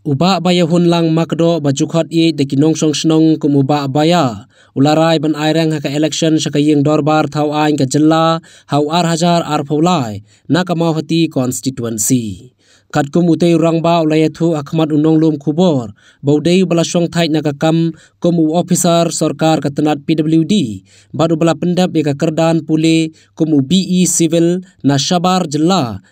Uba baya hunlang makdo bajukhat i de kinong song snong kum uba baya ularai ban airang haka election shaka ying dorbar thau ain ka jilla hau ar hajar ar pholai nakamawati constituency katkum utei rangba ulayathu akhmat unong lum khubor baudei balasong thai nakakam kumu officer sarkar katanat PWD badu bala pendap eka kerdan pule kumu BE civil na Shabar jilla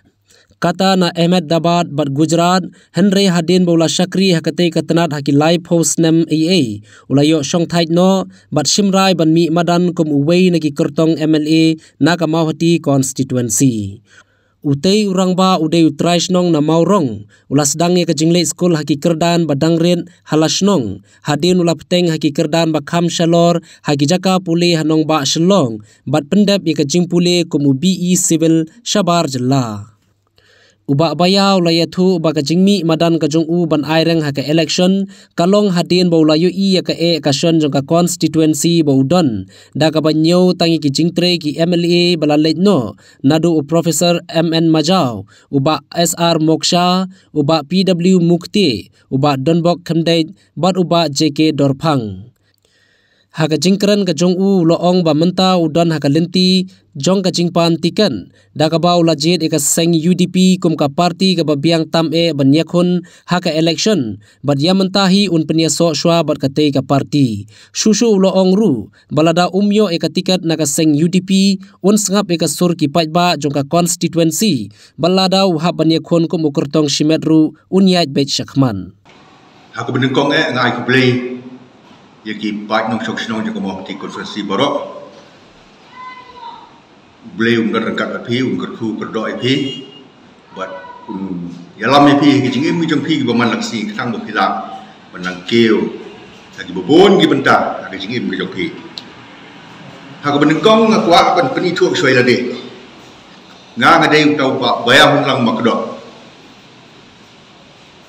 kata na Ahmedabad bat Gujarat Henry Hadin bola Shakri hakate katanat haki live host nem AA ulayo song thai no bat Shimrai ban mi madan kum uwei nagi kertong MLA nakamawati constituency utei urangba udei utraisnong na maurong ulas dange ka jingle school haki kerdan badangren halasnong hadin ula peteng haki kerdan bakham shalor haki jaka pule hanong ba shlong bat pendap ka jingpule kumu BE civil Shabar jilla uba baya ulayathu baka jingmi madan ka jong u ban aireng haka election kalong hadin baulayu i ka e ka shon jong ka constituency baudon da ka banyo tangi ki jingtre ki MLA balalait no nadu professor MN Majau uba SR Moksha uba PW Mukti uba Donbok Khamdait bat uba JK Dorphang haka jingkran ka jong u loong ba menta udon haka lenti jong ka jingpan tikan da ka ba ula jet eka seng UDP kum ka parti ka babiang tam e banyakhun haka election bat yamentahi un penyaso shwa bat ka te ka parti shushu loong ru balada umyo eka tikat na ka seng UDP un sngap eka sur ki pajba jong ka constituency balada hab banyakhun kum ukurtong shimet ru unyaj bet shakman haka benengkong e ngai ku play yaki pat nong sok snong juga mau hati konferensi borok beliau ngerangkat api ngerku kerdo api buat yalam api kecingin mijong pi baman laksi ketang bopila menang keo lagi bobon gi bentar kecingin mijong pi hak benengkong ngakwa pan peni thuak soi lade nga ngadai tau ba bayang lang makdo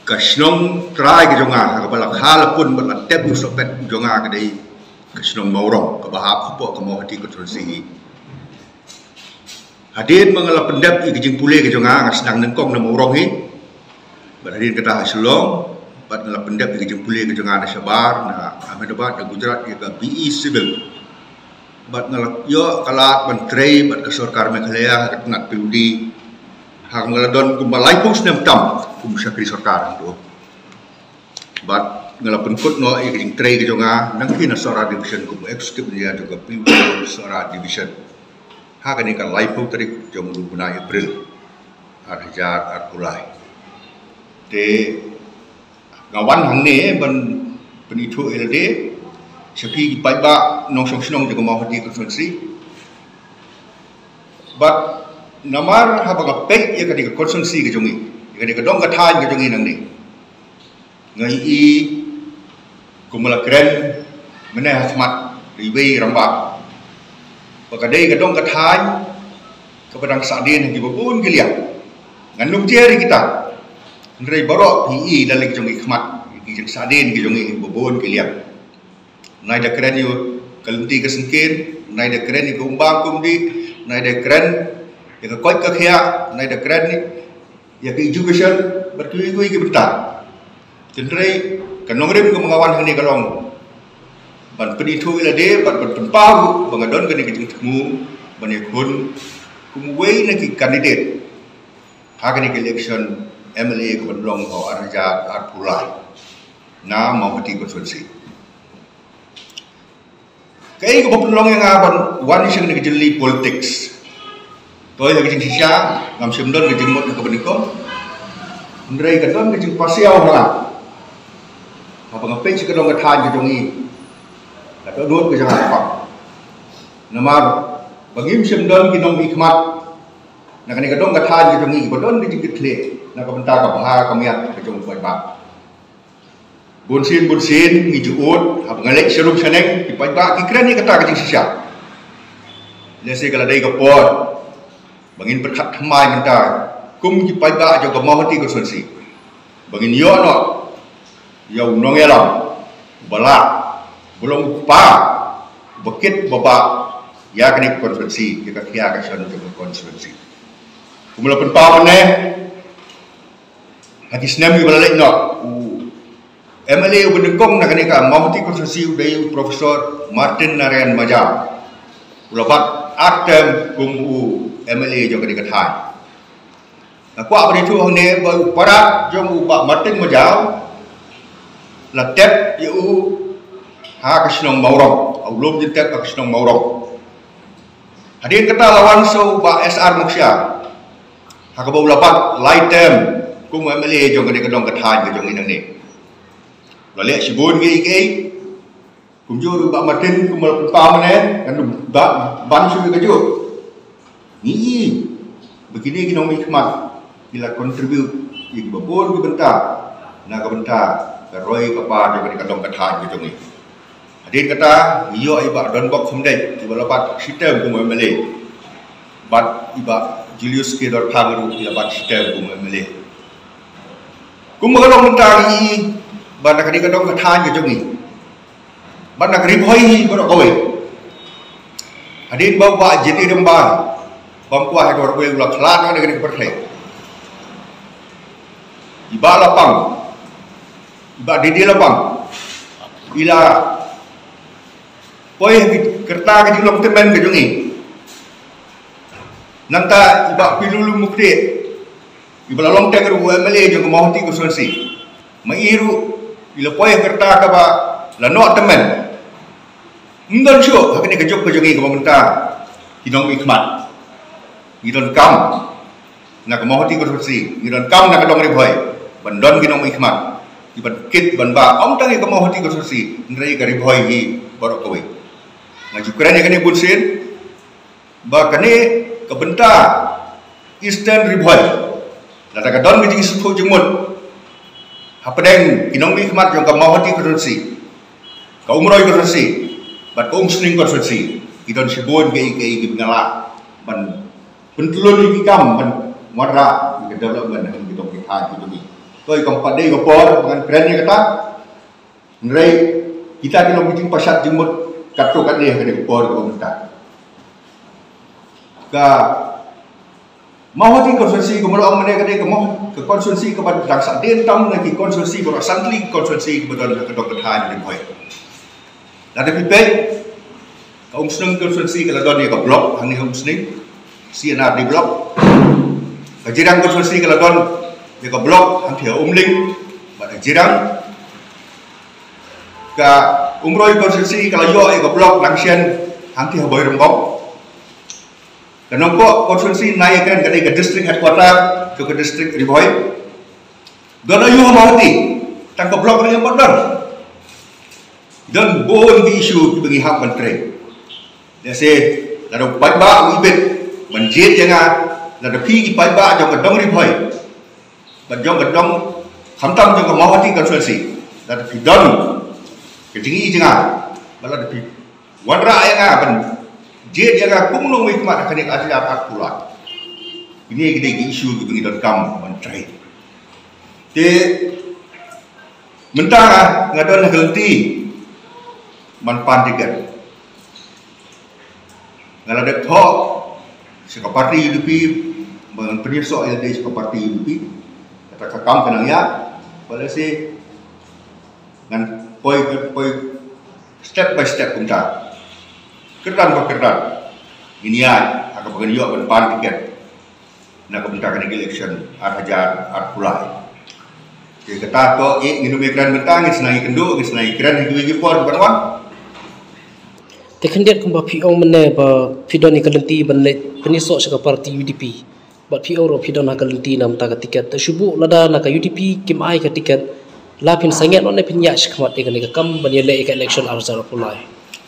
kasnong try ke jonga ka balak hal pun berlatep usopet jonga ke dei kasnong maurong ke bahap khupo ke mau hati konferensi hadin mengala pendap i kejing pule ke jonga ngasnang nengkong na maurong hi berhadin kata hasilong bat ngala pendap i kejing pule ke jonga na Shabar na Ahmedabad na Gujarat ke BE civil bat ngala yo kalat menteri bat ke sarkar Meghalaya ke tenat PWD hak ngaladon kumbalai pun senam tam kum syakri sarkar tu bat ngalapen kut no i kejing trei ke jonga nangki na sora division kum executive dia juga PWD sora division hak ni kan lai pun tadi jom bulan April ar hajar ar pulai te ngawan hang ne ban penitu LD syakri pai ba nong song snong juga mau hati konferensi bat namar habaga pek ya kadika konsensi ke jongi ya kadika dong kathan ke jongi nang ni ngai i kumala kren mena hasmat riwei ramba pakadai ke dong kathan kepadang sadin di babun gelia nganum jeri kita ngai borok PE dalam ke jongi khmat ki sadin ke jongi babun gelia nai da kren yo kalunti ke sengkin nai da kren ke umbang kumdi nai da kren ya koi ka khia nai da kren ni ya ke education berkui-kui ke bentar tendrei kanongrim ke mengawan hani kalong ban penitu ila de ban tempau bangadon ke ni temu ban yakun kumwei na ki candidate hagani ke election MLA ke bandlong au arja arpulai na mau hati konferensi kai ke bandlong yang aban wan sing ni jeli politics tôi là cái chính sách làm sớm đơn cái chính một cái vấn đề công đây cái đơn cái chính pasiao là họ bằng page cái đơn cái than cái trong y là tôi đuốt cái chẳng hạn hoặc là mà bằng im sớm đơn cái nông bị khmat là cái đơn cái than cái trong y cái đơn cái chính cái lệ là cái vấn ta gặp ha cái miệng cái trong vài bạc buồn xin nghỉ chịu ốt họ bằng lệ sử dụng sản anh cái vài bạc cái kren này cái ta cái chính sách nên sẽ cái là đây gặp bò bangin berkat hamai mentar kum ki pai ba jo mau hati konferensi bangin yo no yo nong elam bala belum pa bekit baba ya kini konferensi kita kia ka shan jo konferensi kumula pen pa mane hati snam ki bala no MLA Ubendengkong nakanika Mahoti Konstitusi Udayu Profesor Martin Narayan Majam ulapat atem kumu MLA jo kanika thai kwa bani thu hang ne ba parat jo mu Pak Martin Majam la tep yu ha kasnong maurong au lom jintek kasnong maurong hadin kata lawan so Pak SR Muksya ha ka ba ulapat laitem kumu MLA jo kanika dong kathai jo ngi nang ne lalu sibun gay kumjur Pak Martin kumal pamane kan ban sudah keju ni begini kita mau hikmat bila kontribut di babon di bentar nak bentar roy kepada dengan kadang kata gitu ni hadir kata iyo iba don bok semdai di balapat sistem kumai mele bat iba Julius Kedor Pagaru di balapat sistem kumai mele kumal bentar ni banda kadi kadang kata gitu ni banda kadi boy baru kowe hadir bawa jadi rembang bangkuah hedor kowe ulah kelan dengan pertai iba lapang iba didi lapang ila kowe kerta kadi long temen gitu ni nanta iba pilulu mukti iba long tenger UMLA jo Mahoti Konstitusi mairu ila poy kerta ka ba la no temen ngon syo hakni ka jok jogi ka pemerintah hinong hikmat ngidon kam na ka Mahoti Konstitusi ngidon kam na ka dong ri boy bandon hinong hikmat iban kit ban ba om tangi ka Mahoti Konstitusi nrei ka ri boy hi borok kowe ngaju keren ya kani bunsin ba kani ka benta Eastern ri boy la ka don gi supo jumut hapadeng inong hikmat yang ka Mahoti Konstitusi ka umroy Konstitusi bat ka umsning Konstitusi idon sibon ke ngala ban pentulun iki kam ban wara ke development ang kita kita gitu ni toy kam padai ko por dengan keren ni kata nrei kita kilo meeting pasat jumut katro kan dia ke por ko minta ka Mahoti Konstitusi kemudian mana kata ke konstitusi kepada daksa dentang lagi konstitusi berat santli konstitusi kemudian ke dokteran di boy. Ada pipet kaum seneng konstitusi kalau don dia ke blok hang ni kaum seneng CNR di blok. Kejirang konstitusi kalau don dia ke blok hang dia umling pada jirang. Ke umroy konstitusi kalau yo ke blok langsien hang dia boy rembok. Dan kok konstitusi naikkan ke district headquarter ke district Riboy. Dono yu Mahoti tangka blok ni padon. Dan bon di isu bagi hak menteri. Dia say lalu paiba ibet menjit jangan lalu pi paiba jong kedong Riboy. Jong kedong khamtam jong Mahoti konstitusi. Lalu pi don ketinggi jangan lalu pi wadra yang ben dia jaga kumulong hikmat akan yang ada apa pula. Ini kita isu begini dan kam menteri. Di mentara ngadon gelti manpandikan. Ngaladek thok sekeparti UDP penyesuaian LD sekeparti UDP kata kakam kenang ya boleh sih ngan poi step by step kunta. Kerdan berkerdan ini ya akan bagian yo ban tiket nak bentakan election hajar pulai jadi kata ko nginu migran bentang ngisnai kendo ngisnai kran higi por banwan tekendiat kumba PO mene ba pidon ikalenti banle penisok saka parti UDP ba PO ro pidon akalenti nam ta tiket subu lada na ka UDP kim ai ka tiket lapin sanget on ne pinya skmat ikan kam banile ka election hajar pulai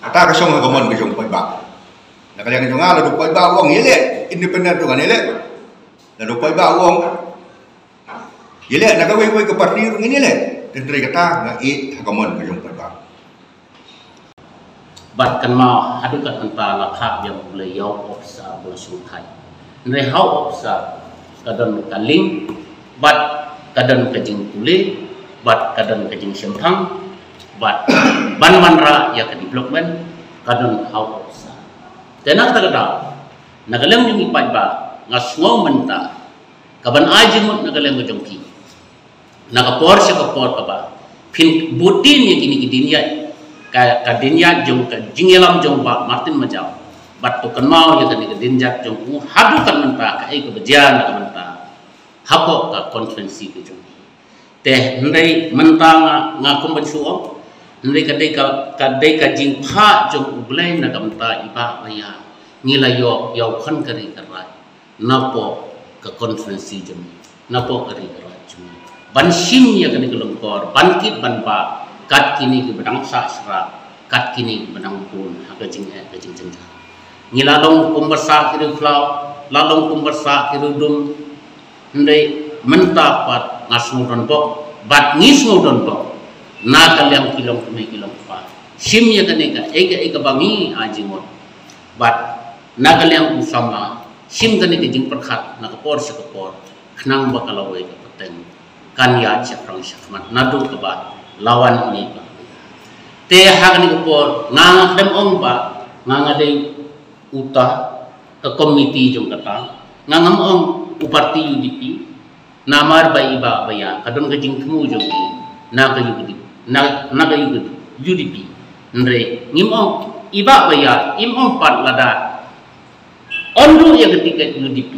ata ka song gamon ke jong paiba na kalian jong ala do paiba wong yele independent to ganele na do paiba wong yele na ka we ke parti ru ngini le tendre kata na e gamon ke jong paiba bat kan ma hadukat antara lakhap yang boleh yau ofsa bola sutai nre hau ofsa kadon kaling bat kadon kajing kule bat kadon kajing sempang bat ban manra ya ke development kadon hau ofsa tenak tagada nagalem yung ipai ba ngasngau menta kaban ajimut nagalem jongki nakapor siya kapor ka ba pin butin yang kini kidinya kadinya jong ka jingelam jong ba Martin Majau bat to kenal ya kini kedinjak jong ku hadukan mentah ka ai kebejian ka mentah hapok ka konferensi ke jong teh ndai mentang nga kumbansuo ndai kadai ka jing pha jong ublai na ka mentah iba baya ngila yo khon kari karai napo ka konferensi jong napo kari karai jong ban sim ya kini kelongkor ban kit ban ba kat kini ke bedang sasra kat kini bedang pun haga jing jengja ngilalong kumbersa kiri flau lalong kumbersa kiri dum ndai mentapat ngasnudon bok bat ngisnudon bok na kalyang kilong kumai kilong pa sim ya kani ka ega bangi ajingot bat na kalyang usama sim kani ke jing perkhat na kapor sekapor khnang bakalawai ka peteng kan ya chakrang syakmat nadu ke ba lawan ini ba te hagni kapor ngang dem ong ba ngang dei uta ke komiti jong kata ngangam ong uparti UDP namar ba iba baya kadon ke jing kemu jong na ka UDP na ka UDP ndre ngimong iba baya imong pat lada ondu ya ketika UDP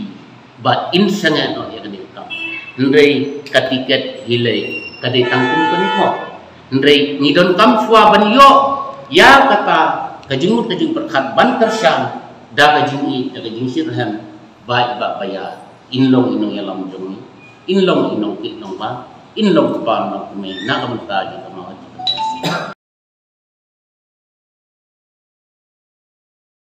ba insanga no ya ketika ndre katiket hilai kadai tangkum kanho ndre ngidon kam fua ban yo ya kata kajingut kajing perkhat ban tersyang da kajing da kajing sirham ba iba baya inlong inong yalam jongi inlong inong kit nong ba inlong pa nong kumai na kamta ji kama